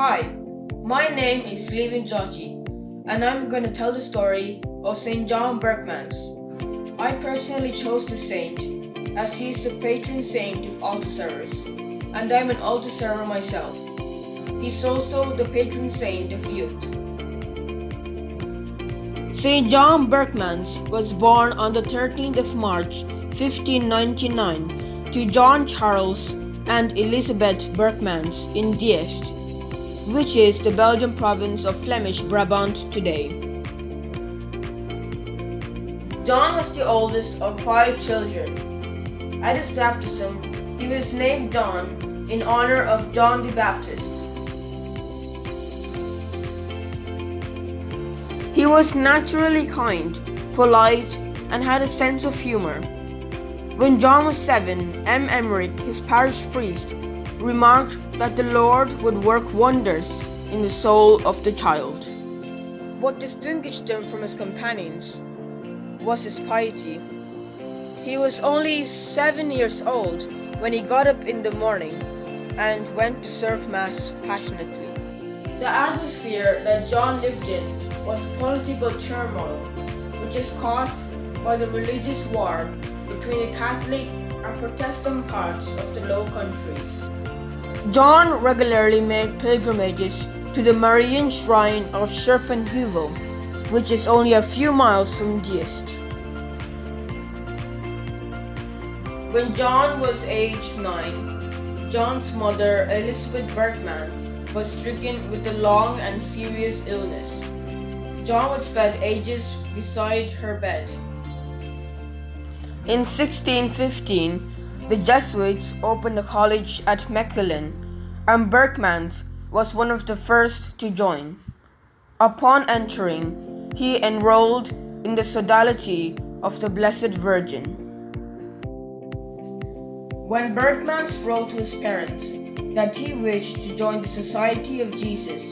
Hi, my name is Sleevan Joggy, and I'm going to tell the story of St. John Berchmans. I personally chose the saint as he is the patron saint of altar servers, and I'm an altar server myself. He's also the patron saint of youth. St. John Berchmans was born on the 13th of March, 1599, to John Charles and Elizabeth Berchmans in Diest, which is the Belgian province of Flemish Brabant today. John was the oldest of 5 children. At his baptism, he was named John in honor of John the Baptist. He was naturally kind, polite, and had a sense of humor. When John was 7, M. Emmerich, his parish priest, remarked that the Lord would work wonders in the soul of the child. What distinguished him from his companions was his piety. He was only 7 years old when he got up in the morning and went to serve Mass passionately. The atmosphere that John lived in was political turmoil, which is caused by the religious war between the Catholic and Protestant parts of the Low Countries. John regularly made pilgrimages to the Marian shrine of Scherpenheuvel, which is only a few miles from Diest. When John was aged 9, John's mother, Elizabeth Berchman, was stricken with a long and serious illness. John would spend ages beside her bed. In 1615, the Jesuits opened a college at Mechelen, and Berchmans was one of the first to join. Upon entering, he enrolled in the Sodality of the Blessed Virgin. When Berchmans wrote to his parents that he wished to join the Society of Jesus,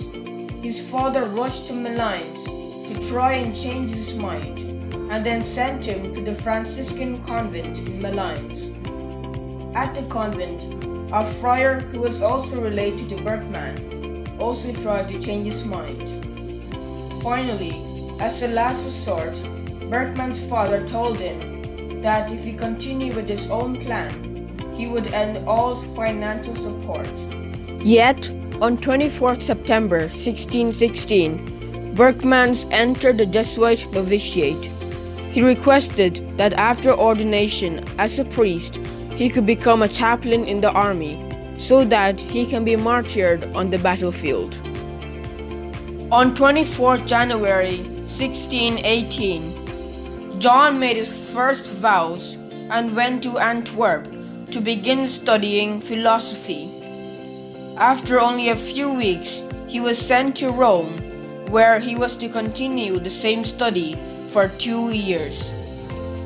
his father rushed to Malines to try and change his mind, and then sent him to the Franciscan convent in Malines. At the convent, a friar who was also related to Berchman also tried to change his mind. Finally, as a last resort, Berchman's father told him that if he continued with his own plan, he would end all financial support. Yet, on 24th September 1616, Berchmans entered the Jesuit novitiate. He requested that after ordination as a priest, he could become a chaplain in the army so that he can be martyred on the battlefield. On 24th January 1618, John made his first vows and went to Antwerp to begin studying philosophy. After only a few weeks, he was sent to Rome, where he was to continue the same study for 2 years.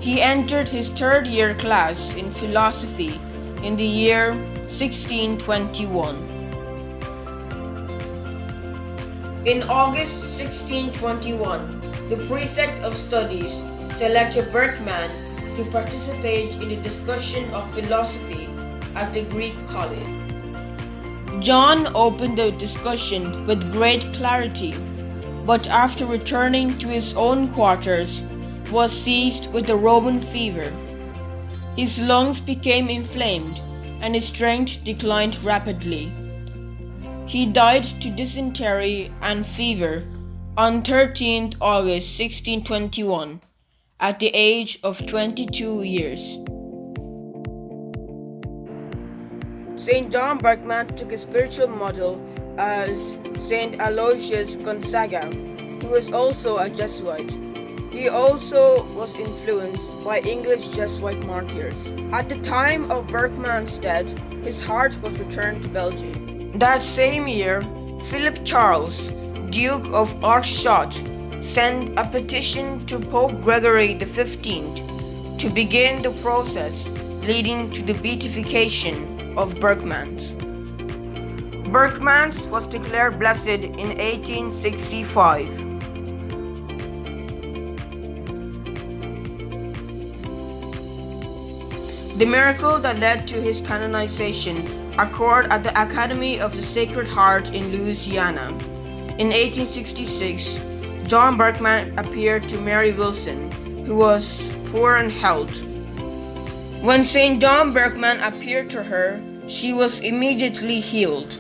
He entered his 3rd year class in philosophy in the year 1621. In August 1621, the prefect of studies selected Berchman to participate in the discussion of philosophy at the Greek college. John opened the discussion with great clarity, but after returning to his own quarters, was seized with a Roman fever. His lungs became inflamed and his strength declined rapidly. He died to dysentery and fever on 13th August 1621 at the age of 22 years. St. John Berchman took his spiritual model as St. Aloysius Gonzaga, who was also a Jesuit. He also was influenced by English Jesuit martyrs. At the time of Berchman's death, his heart was returned to Belgium. That same year, Philip Charles, Duke of Aarschot, sent a petition to Pope Gregory XV to begin the process leading to the beatification of Berchmans. Berchmans was declared blessed in 1865. The miracle that led to his canonization occurred at the Academy of the Sacred Heart in Louisiana. In 1866, John Berchmans appeared to Mary Wilson, who was poor in health. When St. John Berchmans appeared to her, she was immediately healed.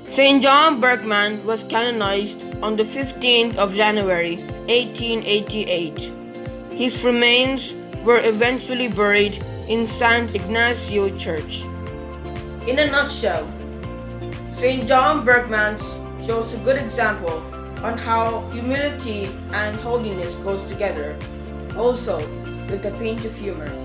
St. John Berchmans was canonized on the 15th of January, 1888. His remains were eventually buried in San Ignacio Church. In a nutshell, St. John Berchmans shows a good example on how humility and holiness goes together, also with a pinch of humor.